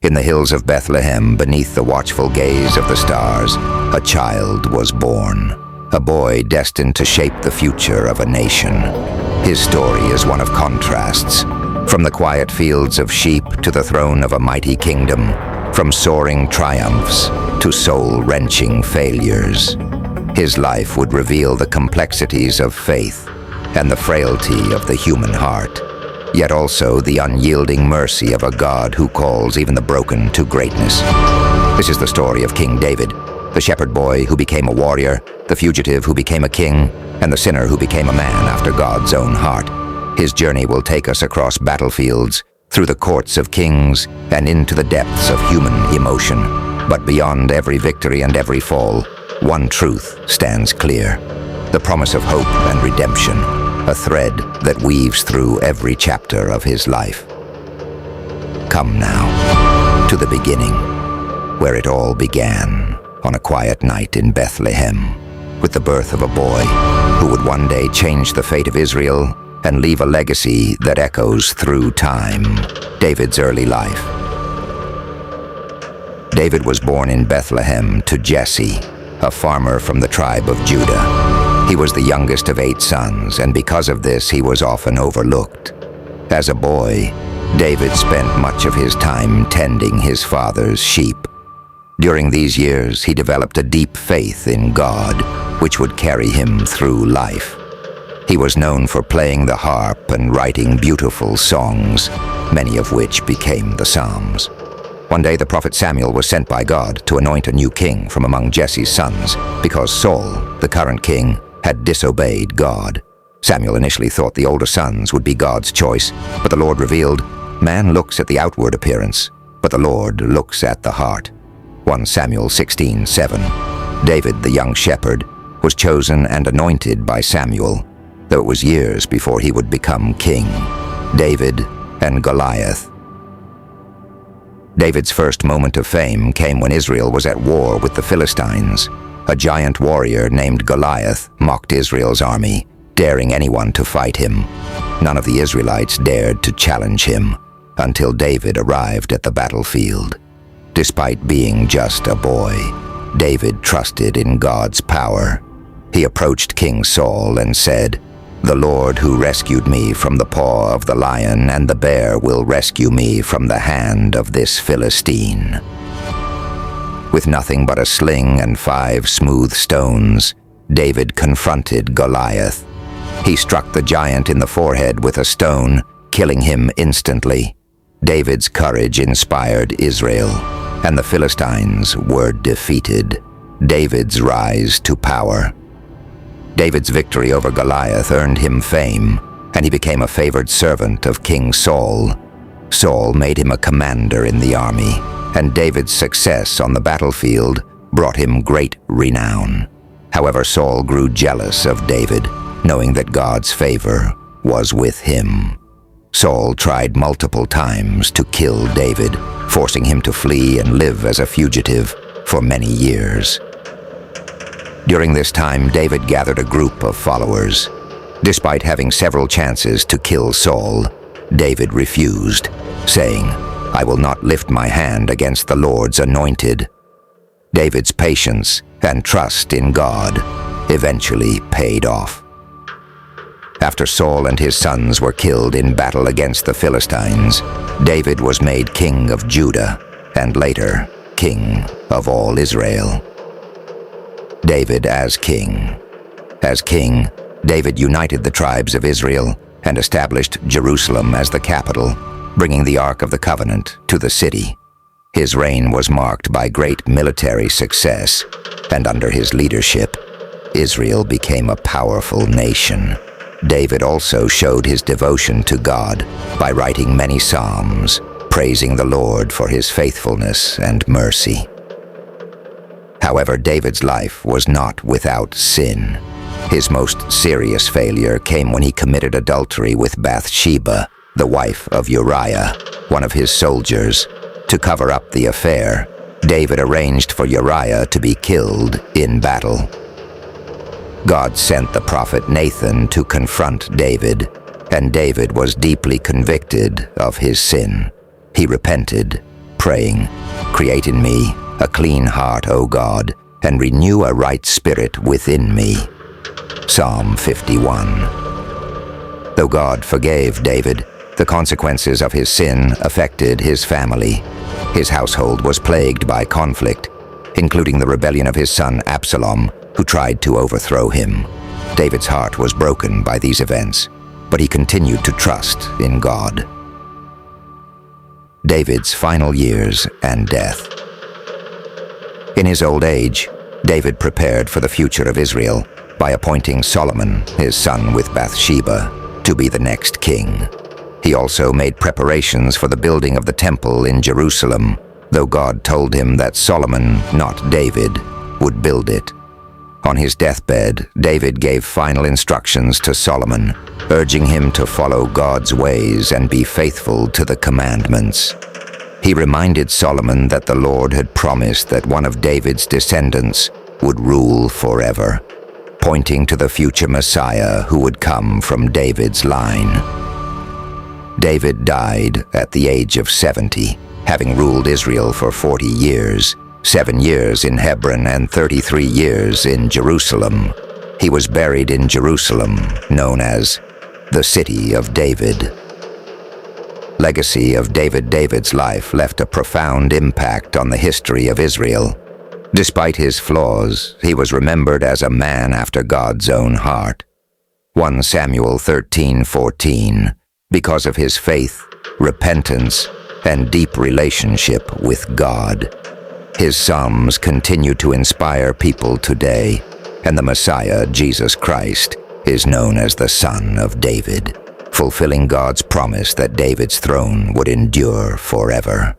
In the hills of Bethlehem, beneath the watchful gaze of the stars, a child was born, a boy destined to shape the future of a nation. His story is one of contrasts, from the quiet fields of sheep to the throne of a mighty kingdom, from soaring triumphs to soul-wrenching failures. His life would reveal the complexities of faith and the frailty of the human heart, yet also the unyielding mercy of a God who calls even the broken to greatness. This is the story of King David, the shepherd boy who became a warrior, the fugitive who became a king, and the sinner who became a man after God's own heart. His journey will take us across battlefields, through the courts of kings, and into the depths of human emotion. But beyond every victory and every fall, one truth stands clear: the promise of hope and redemption, a thread that weaves through every chapter of his life. Come now, to the beginning, where it all began, on a quiet night in Bethlehem, with the birth of a boy who would one day change the fate of Israel and leave a legacy that echoes through time. David's early life. David was born in Bethlehem to Jesse, a farmer from the tribe of Judah. He was the youngest of 8 sons, and because of this, he was often overlooked. As a boy, David spent much of his time tending his father's sheep. During these years, he developed a deep faith in God, which would carry him through life. He was known for playing the harp and writing beautiful songs, many of which became the Psalms. One day the prophet Samuel was sent by God to anoint a new king from among Jesse's sons because Saul, the current king, had disobeyed God. Samuel initially thought the older sons would be God's choice, but the Lord revealed, "Man looks at the outward appearance, but the Lord looks at the heart." 1 Samuel 16:7. David, the young shepherd, was chosen and anointed by Samuel, though it was years before he would become king. David and Goliath. David's first moment of fame came when Israel was at war with the Philistines. A giant warrior named Goliath mocked Israel's army, daring anyone to fight him. None of the Israelites dared to challenge him until David arrived at the battlefield. Despite being just a boy, David trusted in God's power. He approached King Saul and said, "The Lord who rescued me from the paw of the lion and the bear will rescue me from the hand of this Philistine." With nothing but a sling and 5 smooth stones, David confronted Goliath. He struck the giant in the forehead with a stone, killing him instantly. David's courage inspired Israel, and the Philistines were defeated. David's rise to power. David's victory over Goliath earned him fame, and he became a favored servant of King Saul. Saul made him a commander in the army, and David's success on the battlefield brought him great renown. However, Saul grew jealous of David, knowing that God's favor was with him. Saul tried multiple times to kill David, forcing him to flee and live as a fugitive for many years. During this time, David gathered a group of followers. Despite having several chances to kill Saul, David refused, saying, "I will not lift my hand against the Lord's anointed." David's patience and trust in God eventually paid off. After Saul and his sons were killed in battle against the Philistines, David was made king of Judah and later king of all Israel. David as king. As king, David united the tribes of Israel and established Jerusalem as the capital, bringing the Ark of the Covenant to the city. His reign was marked by great military success, and under his leadership, Israel became a powerful nation. David also showed his devotion to God by writing many psalms, praising the Lord for his faithfulness and mercy. However, David's life was not without sin. His most serious failure came when he committed adultery with Bathsheba, the wife of Uriah, one of his soldiers. To cover up the affair, David arranged for Uriah to be killed in battle. God sent the prophet Nathan to confront David, and David was deeply convicted of his sin. He repented praying, "Create in me a clean heart, O God, and renew a right spirit within me." Psalm 51. Though God forgave David, the consequences of his sin affected his family. His household was plagued by conflict, including the rebellion of his son Absalom, who tried to overthrow him. David's heart was broken by these events, but he continued to trust in God. David's final years and death. In his old age, David prepared for the future of Israel by appointing Solomon, his son with Bathsheba, to be the next king. He also made preparations for the building of the temple in Jerusalem, though God told him that Solomon, not David, would build it. On his deathbed, David gave final instructions to Solomon, urging him to follow God's ways and be faithful to the commandments. He reminded Solomon that the Lord had promised that one of David's descendants would rule forever, pointing to the future Messiah who would come from David's line. David died at the age of 70, having ruled Israel for 40 years, 7 years in Hebron and 33 years in Jerusalem. He was buried in Jerusalem, known as the City of David. Legacy of David's life left a profound impact on the history of Israel. Despite his flaws, he was remembered as a man after God's own heart. 1 Samuel 13:14, because of his faith, repentance, and deep relationship with God. His Psalms continue to inspire people today, and the Messiah, Jesus Christ, is known as the Son of David, fulfilling God's promise that David's throne would endure forever.